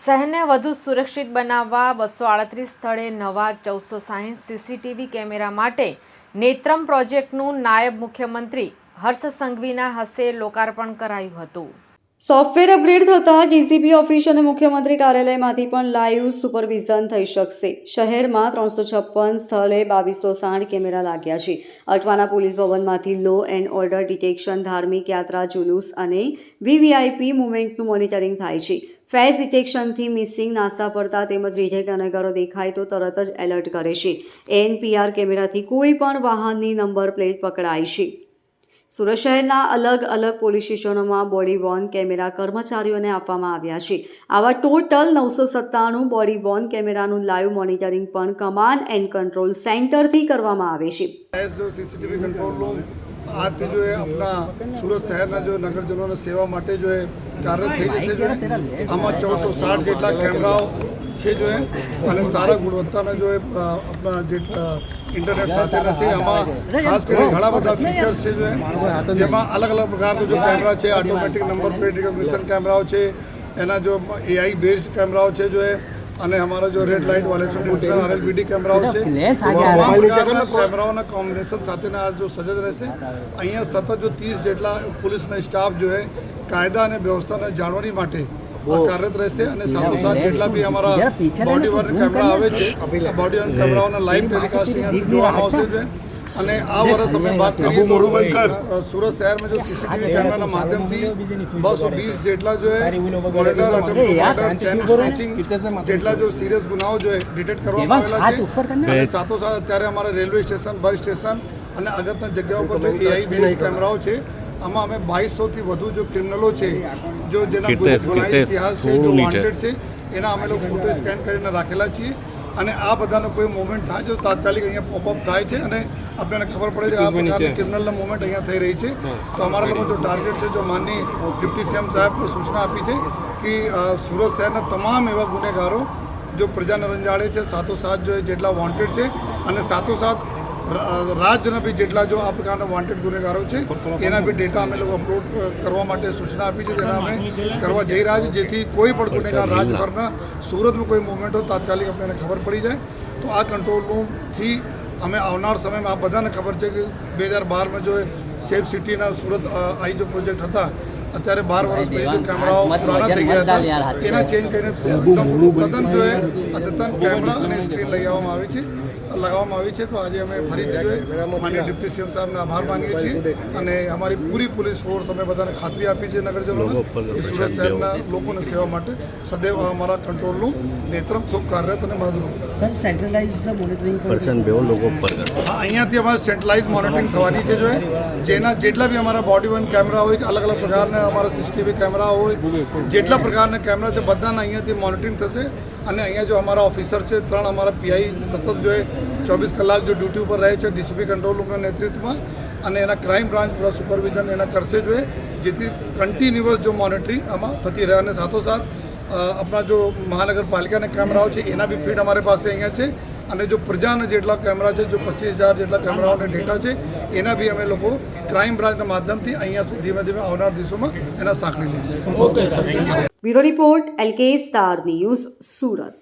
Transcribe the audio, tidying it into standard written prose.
શહેરને વધુ સુરક્ષિત બનાવવા 238 સ્થળે નવા 1460 સીસીટીવી કેમેરા માટે નેત્રમ પ્રોજેક્ટનું નાયબ મુખ્યમંત્રી હર્ષ સંઘવીના હસ્તે લોકાર્પણ કરાયું હતું। સોફ્ટવેર અપગ્રેડ થતાં ડીસીપી ઓફિસ અને મુખ્યમંત્રી કાર્યાલયમાંથી પણ લાઈવ સુપરવિઝન થઈ શકશે। શહેરમાં 356 સ્થળે 2260 કેમેરા લાગ્યા છે। અટવાના પોલીસ ભવનમાંથી લો એન્ડ ઓર્ડર ડિટેક્શન, ધાર્મિક યાત્રા, જુલુસ અને વીવીઆઈપી મુવમેન્ટનું મોનિટરિંગ થાય છે। ફેસ ડિટેક્શનથી મિસિંગ, નાસ્તા ફરતા તેમજ રીઢેક ગુનેગારો દેખાય તો તરત જ એલર્ટ કરે છે। એનપીઆર કેમેરાથી કોઈ પણ વાહનની નંબર પ્લેટ પકડાય છે। સુરત શહેરના અલગ અલગ પોલીસ સ્ટેશનોમાં બોડી વોર્ન કેમેરા કર્મચારીઓને આપવામાં આવ્યા છે। આવા ટોટલ 997 બોડી વોર્ન કેમેરાનું લાઈવ મોનિટરિંગ પણ કમાન્ડ એન્ડ કંટ્રોલ સેન્ટરથી કરવામાં આવે છે। जो सीसीटीवी कंट्रोल रूम आज जो है अपना सूरत शहर जो नगरजनों सेवा माटे जो है कार्यरत थी जैसे जो है आमा 1460 जेटला कैमराओ है जो है અને સારા ગુણવત્તાના जो है अपना જે इंटरनेट સાથેના છે। આમાં ખાસ કરીને ઘણા બધા ફીચર્સ છે जो है જેમાં અલગ અલગ પ્રકારનો जो कैमरा છે, ऑटोमेटिक नंबर प्लेट रिकॉग्निशन कैमराओ છે, એના जो एआई बेस्ड कैमराओ છે जो है અને અમારા जो रेड लाइट वाले डिटेक्शन आरएलबीडी कैमराओ છે, તમામ પ્રકારના કેમેરાઓના કોમ્બિનેશન સાથેના આ જો સજ્જ રહેશે। અહીંયા સતત જો 30 જેટલા પોલીસના સ્ટાફ जो है કાયદા અને વ્યવસ્થાને જાળવણી માટે કાર્યરત રહેશે અને સાથોસાથ જેટલા બી અમારા બોડી વોર્ન કેમેરા આવે છે બોડી વોર્ન કેમેરાઓના લાઈવ ટેલિકાસ્ટ અહીંયાથી જોવામાં આવશે છે। અને આ વર્ષ અમે વાત કરીએ તો सूरत शहर में जो सीसीटीवी कैमरा ના માધ્યમથી 220 જેટલા जो है મર્ડર, અટેમ્પ્ટ ચેન સ્નેચિંગ જેટલા जो सीरियस ગુનાઓ जो है ડિટેક્ટ કરવામાં આવેલા છે। અને સાથોસાથ અત્યારે અમારા રેલવે સ્ટેશન, બસ સ્ટેશન અને અગત્યની જગ્યાઓ પર जो એઆઈ બેઝ કેમેરાઓ છે આમાં અમે 2200થી વધુ जो ક્રિમિનલો છે जो જેના ગુનાહિત ઇતિહાસ છે, जो વોન્ટેડ છે, એના અમે લોકો ફોટો સ્કેન કરીને રાખેલા છીએ। અને આ બધાનો કોઈ મૂવમેન્ટ થાય તો તાત્કાલિક અહીંયા પોપઅપ થાય છે અને આપણને ખબર પડે છે આ પ્રકારની ક્રિમિનલના મૂવમેન્ટ અહીંયા થઈ રહી છે। તો અમારા લોકો જો ટાર્ગેટ છે, જો માનની ડિપ્ટી સીએમ સાહેબને સૂચના આપી છે કે સુરત શહેરના તમામ એવા ગુનેગારો જો પ્રજાને રંજાડે છે, સાથોસાથ જો જેટલા વોન્ટેડ છે અને સાથોસાથ રાજ્યના બી જેટલા જો આ પ્રકારના વોન્ટેડ ગુનેગારો છે એના બી ડેટા અમે લોકો અપલોડ કરવા માટે સૂચના આપી છે। તેના અમે કરવા જઈ રહ્યા છીએ જેથી કોઈ પણ ગુનેગાર રાજભરના સુરતમાં કોઈ મૂવમેન્ટ હોય તાત્કાલિક આપણને ખબર પડી જાય। તો આ કંટ્રોલ રૂમથી અમે આવનાર સમયમાં આ બધાને ખબર છે કે 2012માં જો સેફ સિટીના સુરત આઈ જો પ્રોજેક્ટ હતા અત્યારે 12 વર્ષ પછી જો કેમેરાઓ પુરાના થઈ ગયા હતા એના ચેન્જ કરીને તદ્દન જો અદ્યતન કેમેરા અને સ્ક્રીન લઈ આવવામાં આવી છે लगावવામાં આવી છે। તો આજે અમે ફરીથી જોઈએ માનનીય ડિપ્ટી સીએમ સાહેબનો આભાર માનીએ છીએ અને અમારી પૂરી પોલીસ ફોર્સ અમે બધાને ખાતરી આપી છે નગરજનોને કે સુરત શહેરના લોકોને સેવા માટે સદૈવ અમારા કંટ્રોલનું નેત્રમ ખૂબ કાર્યરત અને મદદરૂપ થશે। સેન્ટ્રલાઇઝ મોનિટરિંગ પર્સન બેઓ લોકો પર અહીંયાથી અમારે સેન્ટ્રલાઇઝ મોનિટરિંગ થવાની છે જો જેના જેટલા બી અમારા બોડી વન કેમેરા હોય કે અલગ અલગ પ્રકારના અમારા સીસીટીવી કેમેરા હોય જેટલા પ્રકારના કેમેરા છે બધાના અહીંયાથી મોનિટરિંગ થશે। અને અહીંયા જો અમારા ઓફિસર છે 3 અમારા પીઆઈ સતત જો 24 કલાક જો ડ્યુટી ઉપર રહે છે ડીસીપી કંટ્રોલ રૂમના નેતૃત્વમાં અને એના ક્રાઇમ બ્રાન્ચ પૂરા સુપરવિઝન એના કરશે જો જેથી કન્ટિન્યુઅસ જો મોનિટરિંગ આમાં થતી રહે। અને સાથોસાથ આપણા જો મહાનગરપાલિકાના કેમેરાઓ છે એના બી ફીડ અમારી પાસે અહીંયા છે અને જો પ્રજાના જેટલા કેમેરા છે જો 25,000 જેટલા કેમેરાઓને ડેટા છે એના બી અમે લોકો ક્રાઇમ બ્રાન્ચના માધ્યમથી અહીંયા ધીમે ધીમે આવનાર દિવસોમાં એના સાંકળી લઈશું। Bureau report LK star news Surat.